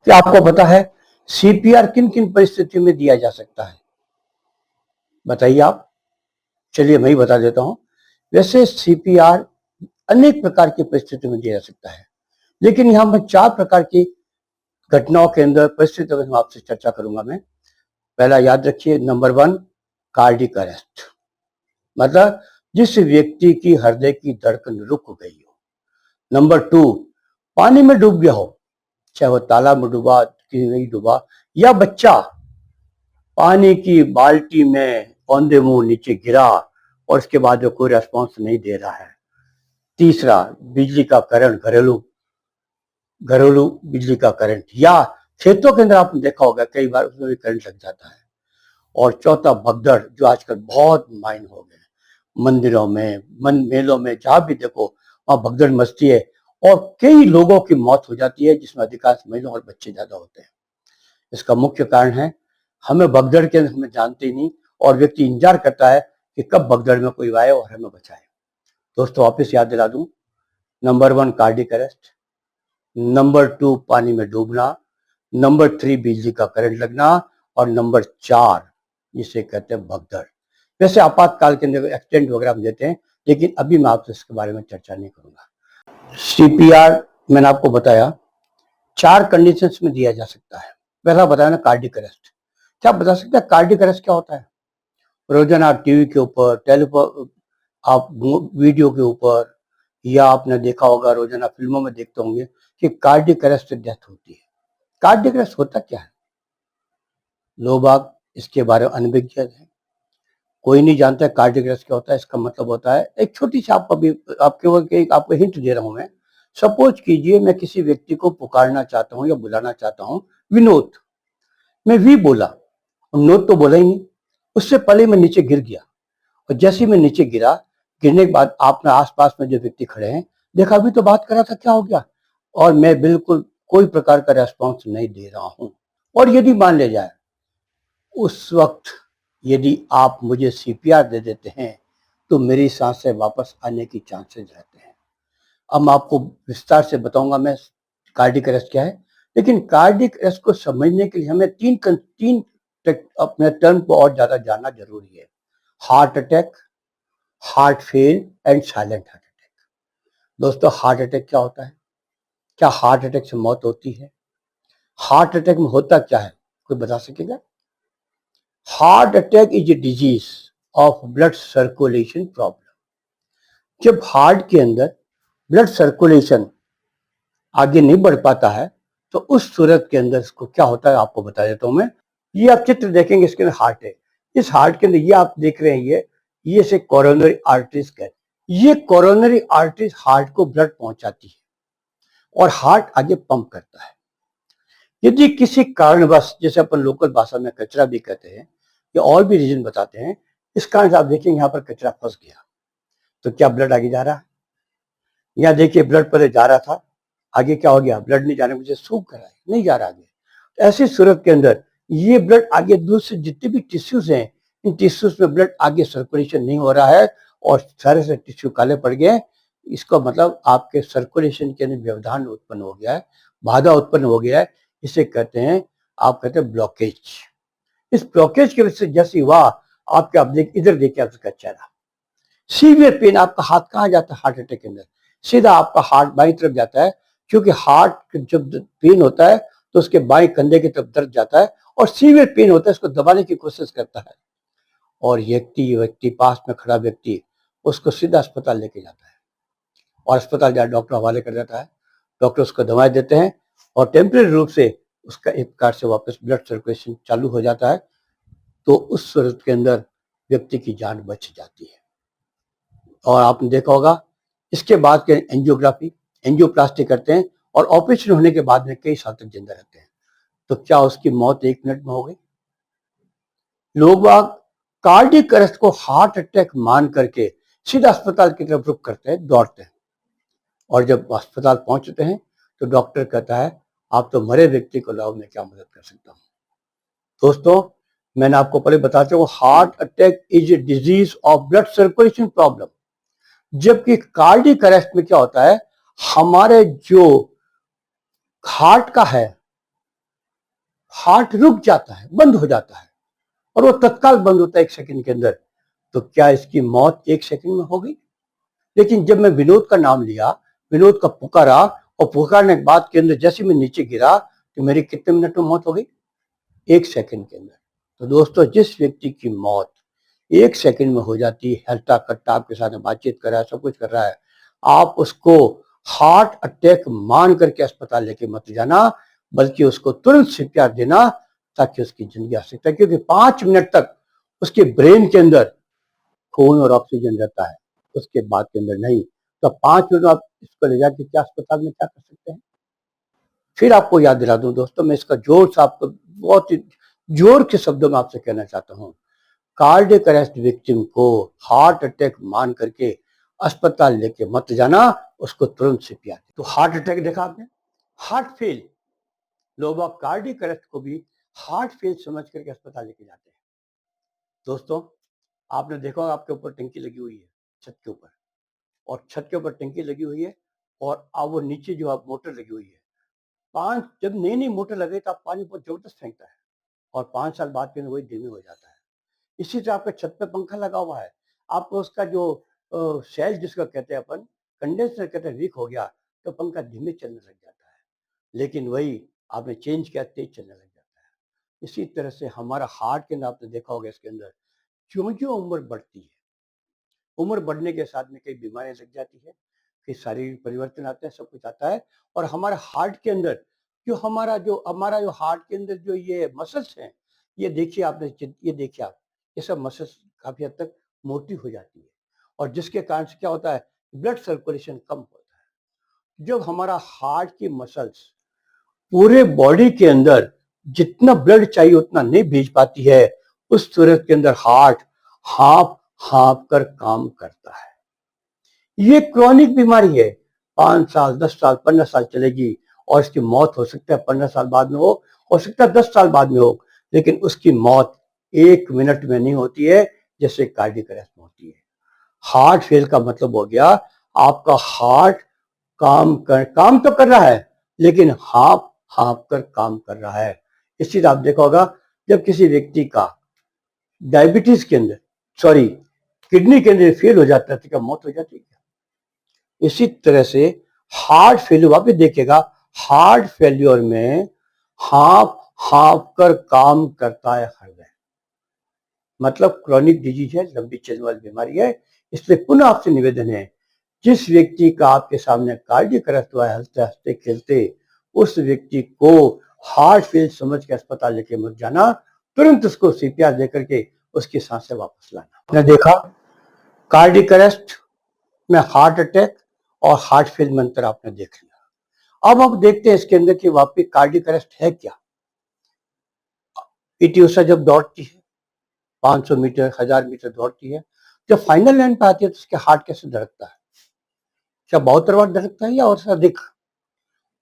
क्या आपको पता है सीपीआर किन किन परिस्थितियों में दिया जा सकता है? बताइए आप। चलिए मैं ही बता देता हूं। वैसे सीपीआर अनेक प्रकार की परिस्थितियों में दिया जा सकता है, लेकिन यहां मैं 4 प्रकार की घटनाओं के अंदर परिस्थितियों में आपसे चर्चा करूंगा। मैं पहला याद रखिए, नंबर 1 कार्डिक अरेस्ट, मतलब जिस व्यक्ति की हृदय की धड़कन रुक गई हो। नंबर 2 पानी में डूब गया हो, चाहे वो तालाब में डूबा, कहीं नहीं डूबा, या बच्चा पानी की बाल्टी में औंधे मुंह नीचे गिरा और उसके बाद वो कोई रेस्पॉन्स नहीं दे रहा है। तीसरा बिजली का करंट, घरेलू घरेलू बिजली का करंट, या खेतों के अंदर आपने देखा होगा कई बार उसमें भी करंट लग जाता है। और चौथा भगदड़, जो आजकल बहुत माइन हो गए, मंदिरों में, मेलों में, जहां भी देखो वहां भगदड़ मचती है और कई लोगों की मौत हो जाती है, जिसमें अधिकांश महिला और बच्चे ज्यादा होते हैं। इसका मुख्य कारण है हमें भगदड़ के अंदर हमें जानते ही नहीं, और व्यक्ति इंतजार करता है कि कब भगदड़ में कोई आए और हमें बचाए। दोस्तों वापस याद दिला दूं, नंबर 1 कार्डिक अरेस्ट, नंबर 2 पानी में डूबना, नंबर 3 बिजली का करंट लगना, और नंबर 4 जिसे कहते हैं भगदड़। वैसे आपातकाल के अंदर एक्सीडेंट वगैरह हम देते हैं, लेकिन अभी मैं आपसे इसके बारे में चर्चा नहीं करूंगा। सीपीआर मैंने आपको बताया 4 कंडीशंस में दिया जा सकता है। पहला बताया ना कार्डिक अरेस्ट। क्या आप बता सकते हैं कार्डिक अरेस्ट क्या होता है? रोजाना टीवी के ऊपर, टेलीफोन, आप वीडियो के ऊपर, या आपने देखा होगा रोजाना फिल्मों में देखते होंगे कि कार्डिक अरेस्ट से डेथ होती है। कार्डिक अरेस्ट होता क्या है? लोग आप इसके बारे में अनभिज्ञ हैं, कोई नहीं जानता है कार्डिक अरेस्ट क्या होता है। इसका मतलब होता है, एक छोटी सी आपको हिंट दे रहा हूं मैं। सपोज कीजिए मैं किसी व्यक्ति को पुकारना चाहता हूं या बुलाना चाहता हूं, विनोद। मैं वी बोला, नोट तो बोला ही नहीं। उससे पहले मैं नीचे गिर गया, और जैसे ही मैं नीचे गिरा, गिरने के बाद आपने आसपास में जो व्यक्ति खड़े हैं देखा, अभी तो बात कर रहा था, क्या हो गया? और मैं बिल्कुल कोई प्रकार का रेस्पॉन्स नहीं दे रहा हूं। और यदि मान लिया जाए उस वक्त यदि आप मुझे सीपीआर दे देते हैं, तो मेरी सांसें वापस आने की चांसेस रहते हैं। अब मैं आपको विस्तार से बताऊंगा मैं कार्डिक अरेस्ट क्या है, लेकिन कार्डिक अरेस्ट को समझने के लिए हमें तीन अपने टर्म को और ज्यादा जानना जरूरी है। Heart attack, heart fail and silent heart attack. दोस्तों हार्ट अटैक क्या होता है? क्या हार्ट अटैक से मौत होती है? हार्ट अटैक में होता क्या है, कोई बता सकेगा? Heart attack is a disease of blood circulation problem. जब हार्ट के अंदर ब्लड सर्कुलेशन आगे नहीं बढ़ पाता है, तो उस सूरत के अंदर इसको क्या होता है आपको बता देता हूं मैं। ये आप चित्र देखेंगे, इसके अंदर हार्ट है। इस हार्ट के अंदर ये आप देख रहे हैं, ये से कोरोनरी आर्टरीज कहते हैं। ये कोरोनरी आर्टरीज हार्ट को ब्लड पहुंचाती है और हार्ट आगे पंप करता है। यदि किसी कारणवश, जैसे अपन लोकल भाषा में कचरा भी कहते हैं या और भी रीजन बताते हैं, इस कारण से आप देखेंगे यहाँ पर कचरा फंस गया, तो क्या ब्लड आगे जा रहा है? यहाँ देखिए ब्लड पहले जा रहा था, आगे क्या हो गया? ब्लड नहीं जाने की वजह से सूख रहा है, नहीं जा रहा आगे। ऐसी सूरत के अंदर ये ब्लड आगे दूसरे जितने भी टिश्यूज हैं, इन टिश्यूज में ब्लड आगे सर्कुलेशन नहीं हो रहा है और सारे से टिश्यू काले पड़ गए। इसका मतलब आपके सर्कुलेशन के अंदर व्यवधान उत्पन्न हो गया है, बाधा उत्पन्न हो गया है। इसे कहते हैं, आप कहते हैं ब्लॉकेज। इस ब्लॉकेज की वजह से जैसे हुआ, आपके आप इधर देखिए आपका चेहरा, सीवियर पेन। आपका हाथ कहाँ जाता है हार्ट अटैक के अंदर? सीधा आपका हार्ट बाई तरफ जाता है, क्योंकि हार्ट जब पेन होता है तो उसके बाएं कंधे की तरफ दर्द जाता है और सीवियर पेन होता है, इसको दबाने की कोशिश करता है, और व्यक्ति पास में खड़ा व्यक्ति उसको सीधा अस्पताल लेके जाता है, और अस्पताल जहाँ डॉक्टर हवाले कर देता है। डॉक्टर उसको दवाएं देते हैं और टेम्परेरी रूप से उसका एक प्रकार से वापस ब्लड सर्कुलेशन चालू हो जाता है। तो उस सूरत के अंदर व्यक्ति की जान बच जाती है। और आपने देखा होगा इसके बाद के एंजियोग्राफी, एंजियोप्लास्टी करते हैं, और ऑपरेशन होने के बाद में कई साल तक जिंदा रहते हैं। तो क्या उसकी मौत 1 मिनट में हो गई? लोग कार्डियक अरेस्ट को हार्ट अटैक मान करके सीधा अस्पताल की तरफ रुख करते हैं, दौड़ते हैं, और जब अस्पताल पहुंचते हैं तो डॉक्टर कहता है आप तो मरे व्यक्ति को लाओ, मैं क्या मदद कर सकता हूं। दोस्तों मैंने आपको पहले बताते हूँ, heart attack is a disease of blood circulation problem. जबकि कार्डियक अरेस्ट में क्या होता है, हमारे जो हार्ट का है हार्ट रुक जाता है, बंद हो जाता है, और वो तत्काल बंद होता है 1 सेकंड के अंदर। तो क्या इसकी मौत 1 सेकंड में हो गई? लेकिन जब मैं विनोद का नाम लिया, विनोद का पुकारा, और पुकारने के बाद के अंदर जैसे मैं नीचे गिरा तो मेरी कितने मिनट में मौत हो गई? 1 सेकंड के अंदर। तो दोस्तों, जिस व्यक्ति की मौत 1 सेकंड में हो जाती है, हल्टा कट्टा आपके साथ बातचीत कर रहा है, सब कुछ कर रहा है, आप उसको हार्ट अटैक मान करके अस्पताल लेके मत जाना, बल्कि उसको तुरंत सीपीआर देना, ताकि उसकी जिंदगी आ सकता है। क्योंकि 5 मिनट तक उसके ब्रेन के अंदर खून और ऑक्सीजन रहता है, उसके बाद के अंदर नहीं। तो 5 मिनट आप इसको ले जाके क्या अस्पताल में क्या कर सकते हैं? फिर आपको याद दिला दूं दोस्तों, मैं इसका जोर से आपको बहुत ही जोर के शब्दों में आपसे कहना चाहता हूं, कार्डियक अरेस्ट विक्टिम को हार्ट अटैक मान करके अस्पताल लेके मत जाना, उसको तुरंत सीपीआर। तो हार्ट अटैक देखा आपने, हार्ट फेल, लोग आप कार्डियक अरेस्ट को भी हार्ट फेल समझ करके अस्पताल लेके जाते हैं। दोस्तों, आपने देखा होगा आपके ऊपर टंकी लगी हुई है छत के ऊपर, और छत के ऊपर टंकी लगी हुई है, और अब वो नीचे जो आप मोटर लगी हुई है, जब नई नई मोटर लगे तो आप पानी बहुत जबरदस्त फेंकता है, और 5 साल बाद के वही धीमे हो जाता है। इसी तरह आपके छत पे पंखा लगा हुआ है, आपको उसका जो सेल जिसको कहते हैं अपन, कंडेंसर कहते हैं, वीक हो गया तो पंखा धीमे चलने लग जाता है, लेकिन वही आपने चेंज किया तेज चलने लग जाता है। इसी तरह से हमारा हार्ट के अंदर आपने देखा होगा, इसके अंदर ज्यों ज्यों उम्र बढ़ती है, उम्र बढ़ने के साथ में कई बीमारियां लग जाती है, कई शारीरिक परिवर्तन आते हैं, सब कुछ आता है। और हमारे हार्ट के अंदर जो हार्ट के अंदर जो ये मसल्स हैं, ये देखिए आपने, ये देखिए आप, ये सब मसल्स काफी हद तक मोटी हो जाती है, और जिसके कारण से क्या होता है, ब्लड सर्कुलेशन कम होता है। जब हमारा हार्ट की मसल्स पूरे बॉडी के अंदर जितना ब्लड चाहिए उतना नहीं भेज पाती है, उस सूरत के अंदर हार्ट हाँप हाँप कर काम करता है। ये क्रॉनिक बीमारी है, 5 साल 10 साल 15 साल चलेगी, और इसकी मौत हो सकता है 15 साल बाद में हो सकता है 10 साल बाद में हो, लेकिन उसकी मौत 1 मिनट में नहीं होती है, जैसे कार्डियक अरेस्ट में होती है। हार्ट फेल का मतलब हो गया, आपका हार्ट काम तो कर रहा है, लेकिन हाँप हाँप कर काम कर रहा है। इसी तरह आप देखा होगा, जब किसी व्यक्ति का डायबिटीज के अंदर, सॉरी, किडनी के अंदर फेल हो जाता है, तो क्या मौत हो जाती है? इसी तरह से हार्ट फेल्यूर, आप भी देखिएगा, हार्ट फेल्यूर में हाँप हाँप कर काम करता है हृदय, मतलब क्रॉनिक डिजीज है, लंबी चलने वाली बीमारी है। इसलिए पुनः आपसे निवेदन है, जिस व्यक्ति का आपके सामने कार्डियक अरेस्ट हुआ है हंसते हंसते खेलते, उस व्यक्ति को हार्ट फेल समझ के अस्पताल लेके मत जाना, तुरंत उसको सीपीआर देकर के उसकी सांसें वापस लाना। आपने देखा, कार्डियक अरेस्ट में हार्ट अटैक और हार्ट फेल में अंतर आपने देख लिया। अब आप देखते हैं इसके अंदर कि वाकई कार्डियक अरेस्ट है क्या। पीटी उषा जब दौड़ती है, 500 मीटर 1000 मीटर दौड़ती है, जब फाइनल लाइन पे आती है तो उसके हार्ट कैसे धड़कता है? क्या 72 बार धड़कता है या और से अधिक?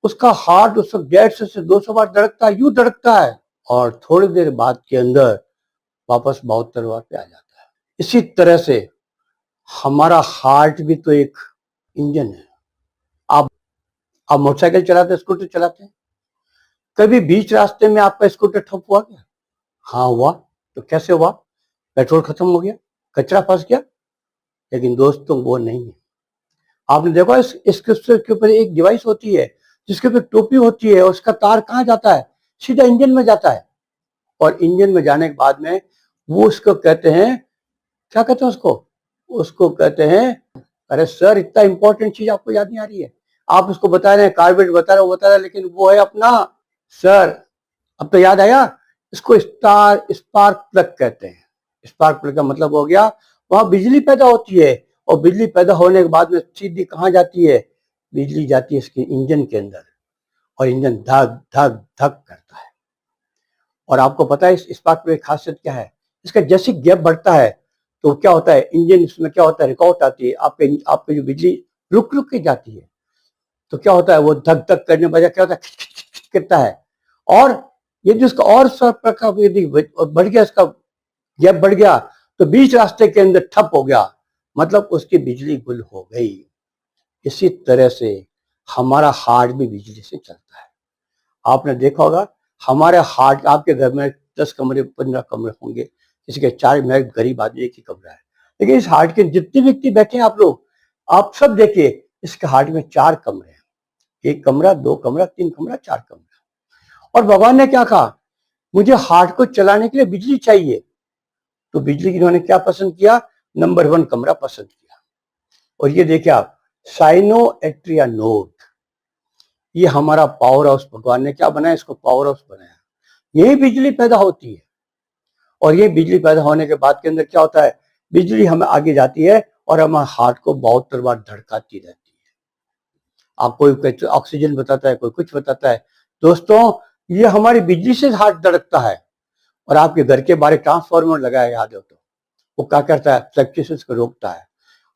उसका हार्ट उस वक्त 150 से 200 बार धड़कता है, यूं धड़कता है, और थोड़ी देर बाद के अंदर वापस 72 बार पे आ जाता है। इसी तरह से हमारा हार्ट भी तो एक इंजन है। आप आप मोटरसाइकिल चलाते, स्कूटर चलाते हैं, कभी बीच रास्ते में आपका स्कूटर ठप हुआ क्या? हाँ हुआ। तो कैसे हुआ? पेट्रोल खत्म हो गया, कचरा फंस गया। लेकिन दोस्तों, वो नहीं है। आपने देखा, इसके ऊपर एक डिवाइस होती है, जिसके ऊपर टोपी होती है, उसका तार कहाँ जाता है? सीधा इंजन में जाता है, और इंजन में जाने के बाद में वो उसको कहते हैं, क्या कहते हैं उसको? उसको कहते हैं, अरे सर, इतना इंपॉर्टेंट चीज आपको याद नहीं आ रही है? आप उसको बता रहे हैं, कार्बेट बता रहे हैं, लेकिन वो है अपना, सर, अब तो याद आया, इसको स्पार्क प्लग कहते हैं। स्पार्क प्लग का मतलब हो गया, वहां बिजली पैदा होती है, और बिजली पैदा होने के बाद में सीधी कहाँ जाती है? बिजली जाती है इसके इंजन के अंदर, और इंजन धक धक धक करता है। और आपको पता है इस स्पार्क प्लग की खासियत क्या है? इसका जैसे गैप बढ़ता है तो क्या होता है, इंजन इसमें क्या होता है, रुकावट आती है, आपके जो बिजली रुक रुक के जाती है, तो क्या होता है, वो धक धक करने बजाय क्या होता है, खिच खिच खिच करता है। और यदि उसका और सब प्रकार यदि बढ़ गया, इसका गैप बढ़ गया, तो बीच रास्ते के अंदर ठप हो गया, मतलब उसकी बिजली गुल हो गई। इसी तरह से हमारा हार्ट भी बिजली से चलता है। आपने देखा होगा, हमारे हार्ट, आपके घर में 10 कमरे 15 कमरे होंगे, किसी के 4, मैं गरीब आदमी एक ही कमरा है, लेकिन इस हार्ट के जितने व्यक्ति बैठे हैं आप लोग, आप सब देखिए इसके हार्ट में 4 कमरे हैं, 1 कमरा 2 कमरा 3 कमरा 4 कमरा। और भगवान ने क्या कहा, मुझे हार्ट को चलाने के लिए बिजली चाहिए, तो बिजली इन्होंने क्या पसंद किया, नंबर 1 कमरा पसंद किया। और ये देखिए आप, साइनोएट्रिया नोड, ये हमारा पावर हाउस, भगवान ने क्या बनाया, इसको पावर हाउस बनाया, यही बिजली पैदा होती है। और ये बिजली पैदा होने के बाद के अंदर क्या होता है, बिजली हमें आगे जाती है और हमारे हार्ट को 72 बार धड़काती रहती है। आपको कोई ऑक्सीजन बताता है, कोई कुछ बताता है, दोस्तों ये हमारी बिजली से हार्ट धड़कता है। और आपके घर के बाहर ट्रांसफार्मर लगाया, याद हो तो, वो क्या करता है, फ्लक्चुएशंस को रोकता है।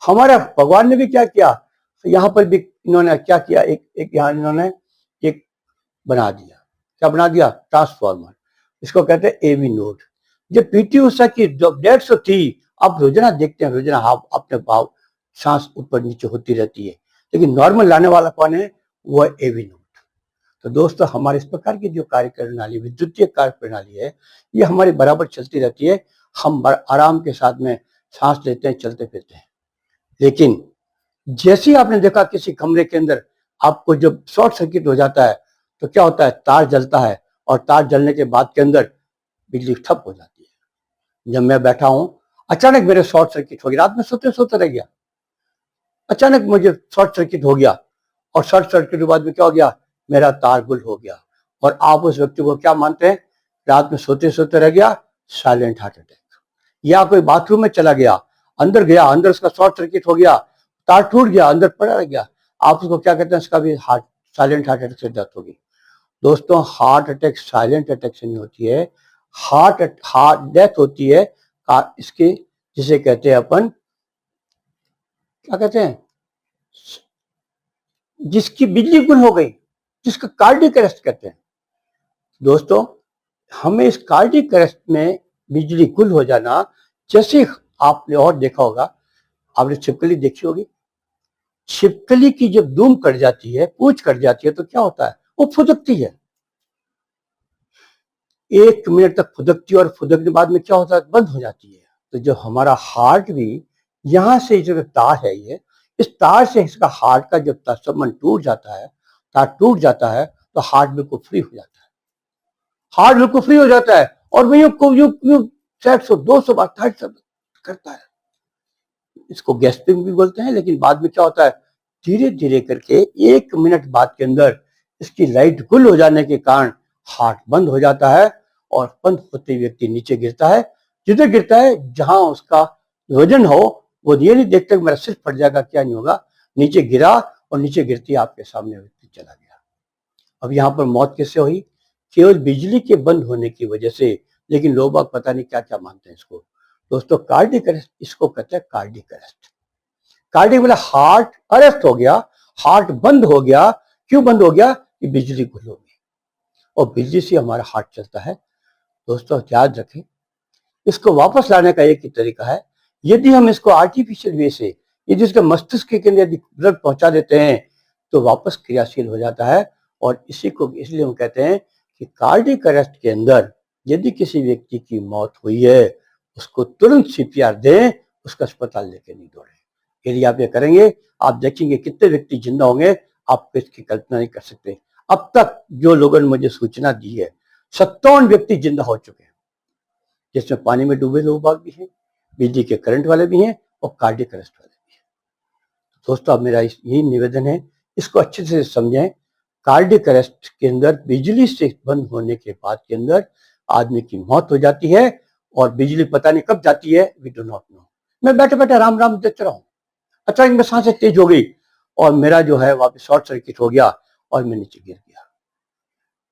हमारा भगवान ने भी क्या किया, यहाँ पर भी इन्होंने क्या किया, एक यहाँ इन्होंने एक बना दिया, क्या बना दिया, ट्रांसफार्मर, इसको कहते हैं एवी नोड। जब पीटी उषा की जो 150 थी, आप रोजाना देखते हैं, रोजाना आप अपने भाव सांस ऊपर नीचे होती रहती है, लेकिन नॉर्मल लाने वाला कौन है, वो है एवी नोड। तो दोस्तों हमारे इस प्रकार की जो कार्य प्रणाली, विद्युतीय कार्य प्रणाली है, ये हमारी बराबर चलती रहती है, हम आराम के साथ में सांस लेते हैं, चलते फिरते हैं। लेकिन जैसे ही आपने देखा किसी कमरे के अंदर आपको जब शॉर्ट सर्किट हो जाता है, तो क्या होता है, तार जलता है, और तार जलने के बाद के अंदर बिजली ठप हो जाती है। जब मैं बैठा हूं, अचानक मेरे शॉर्ट सर्किट हो गया, रात में सोते सोते रह गया, अचानक मुझे शॉर्ट सर्किट हो गया, और शॉर्ट सर्किट के बाद में क्या हो गया, मेरा तार गुल हो गया। और आप उस व्यक्ति को क्या मानते हैं, रात में सोते सोते रह गया, साइलेंट हार्ट अटैक। या कोई बाथरूम में चला गया, अंदर उसका शॉर्ट सर्किट हो गया, तार टूट गया, अंदर पड़ा रह गया, आप उसको क्या कहते हैं, उसका भी साइलेंट हार्ट अटैक से डेथ होगी। दोस्तों हार्ट अटैक साइलेंट अटैक से नहीं होती है, हार्ट डेथ होती है इसके, जिसे कहते हैं अपन, क्या कहते हैं, जिसकी बिजली गुल हो गई, जिसका कार्डियक अरेस्ट कहते हैं। दोस्तों हमें इस कार्डियक अरेस्ट में बिजली गुल हो जाना, जैसे आपने और देखा होगा, आपने छिपकली देखी होगी, छिपकली की जब दूम कट जाती है, पूंछ कट जाती है, तो क्या होता है, वो फुदकती है, 1 मिनट तक फुदकती है, और फुदकने के बाद में क्या होता है, बंद हो जाती है। तो जो हमारा हार्ट भी, यहां से जो तार है, ये इस तार से इसका हार्ट का जब संबंध टूट जाता है, तार टूट जाता है, तो हार्ट बिल्कुल फ्री हो जाता है, हार्ट बिल्कुल फ्री हो जाता है, और वो यूं 100 200 बार करता है। इसको गैस्पिंग भी बोलते हैं, लेकिन बाद में क्या होता है, धीरे धीरे करके 1 मिनट बाद के अंदर इसकी लाइट गुल हो जाने के कारण हार्ट बंद हो जाता है, और बंद होते ही व्यक्ति नीचे गिरता है। जिधर गिरता है, जहां उसका वजन हो, वो ये नहीं देखते मेरा सिर फट जाएगा, क्या नहीं होगा, नीचे गिरा, और नीचे गिरती आपके सामने व्यक्ति चला गया। अब यहाँ पर मौत कैसे हुई, केवल बिजली के बंद होने की वजह से। लेकिन लोग बाग पता नहीं क्या क्या मानते हैं इसको। दोस्तों कार्डियक अरेस्ट, इसको कहते हैं कार्डियक अरेस्ट। कार्डियक मतलब हार्ट अरेस्ट हो गया, हार्ट बंद हो गया। क्यों बंद हो गया, कि बिजली गुल हो गई, और बिजली से हमारा हार्ट चलता है। दोस्तों याद रखें, इसको वापस लाने का एक ही तरीका है, यदि हम इसको आर्टिफिशियल वे से, यदि इसके मस्तिष्क के अंदर यदि ब्लड पहुंचा देते हैं, तो वापस क्रियाशील हो जाता है। और इसी को इसलिए हम कहते हैं कि कार्डियक अरेस्ट के अंदर यदि किसी व्यक्ति की मौत हुई है, उसको तुरंत सीपीआर दें, उसका अस्पताल लेके नहीं दौड़े। यदि आप ये करेंगे, आप देखेंगे कितने व्यक्ति जिंदा होंगे, आप इसकी कल्पना नहीं कर सकते। अब तक जो लोगों ने मुझे सूचना दी है, 57 व्यक्ति जिंदा हो चुके हैं, जिसमें पानी में डूबे लोग बाग भी हैं, बिजली के करंट वाले भी हैं, और कार्डियक अरेस्ट वाले भी हैं। दोस्तों अब मेरा यही निवेदन है, इसको अच्छे से समझें। कार्डियक अरेस्ट के अंदर बिजली से बंद होने के बाद के अंदर आदमी की मौत हो जाती है, और बिजली पता नहीं कब जाती है, वी डू नॉट नो। मैं बैठे बैठे राम राम देखते रहा हूं, अचानक में सांसें तेज हो गई, और मेरा जो है वहां पे शॉर्ट सर्किट हो गया, और मैं नीचे गिर गया।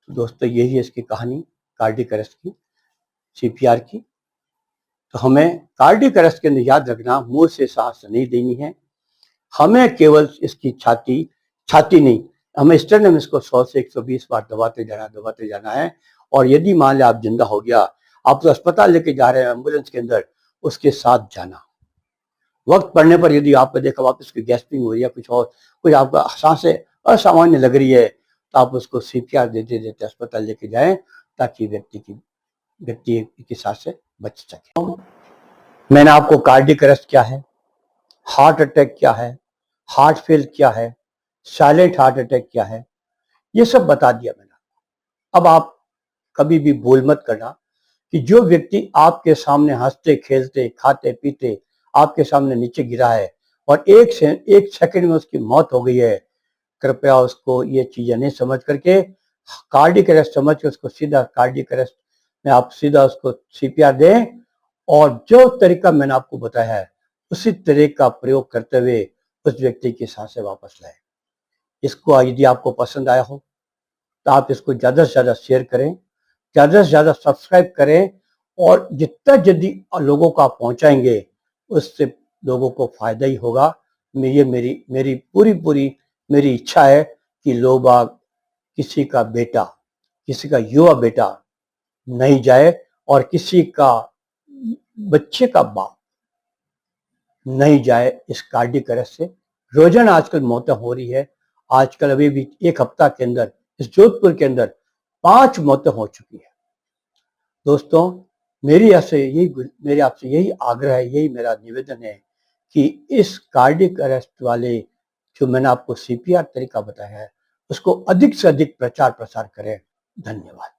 तो दोस्तों यही है इसकी कहानी, कार्डियक अरेस्ट की, सीपीआर की। तो हमें कार्डियक अरेस्ट के अंदर याद रखना, मुंह से सांस नहीं देनी है, हमें केवल इसकी छाती नहीं, हमें स्टेनम इसको 100 से 120 बार दबाते जाना है। और यदि मान लें आप जिंदा हो गया, आप तो अस्पताल लेके जा रहे हैं एम्बुलेंस के अंदर, उसके साथ जाना। वक्त पड़ने पर यदि आपको देखा वापस की गैस्पिंग हो रही है, कुछ और, कुछ आपका सांसें असामान्य लग रही है, तो आप उसको सीपीआर देते देते अस्पताल लेके जाएं, ताकि व्यक्ति की सांस से बच सके। मैंने आपको कार्डियक अरेस्ट क्या है, हार्ट अटैक क्या है, हार्ट फेल क्या है, साइलेंट हार्ट अटैक क्या है, ये सब बता दिया मैंने। अब आप कभी भी भूल मत करना कि जो व्यक्ति आपके सामने हंसते खेलते खाते पीते आपके सामने नीचे गिरा है और एक सेकंड में उसकी मौत हो गई है, कृपया उसको ये चीजें नहीं समझ करके कार्डियक अरेस्ट समझ के उसको सीधा कार्डियक अरेस्ट में आप सीधा उसको सीपीआर दें और जो तरीका मैंने आपको बताया है उसी तरीके का प्रयोग करते हुए उस व्यक्ति की सांसें वापस लाएं। इसको यदि आपको पसंद आया हो तो आप इसको ज्यादा से ज्यादा शेयर करें, ज्यादा से ज्यादा सब्सक्राइब करें और जितना जल्दी लोगों को आप पहुंचाएंगे उससे लोगों को फायदा ही होगा। ये मेरी पूरी मेरी इच्छा है कि लोग बाग किसी का बेटा, किसी का युवा बेटा नहीं जाए और किसी का बच्चे का बाप नहीं जाए इस कार्डियक अरेस्ट से। रोजाना आजकल मौतें हो रही है। आजकल अभी भी एक हफ्ता के अंदर इस जोधपुर के अंदर 5 मौतें हो चुकी है। दोस्तों मेरे आपसे यही आग्रह है, यही मेरा निवेदन है कि इस कार्डियक अरेस्ट वाले जो मैंने आपको सीपीआर तरीका बताया है उसको अधिक से अधिक प्रचार प्रसार करें। धन्यवाद।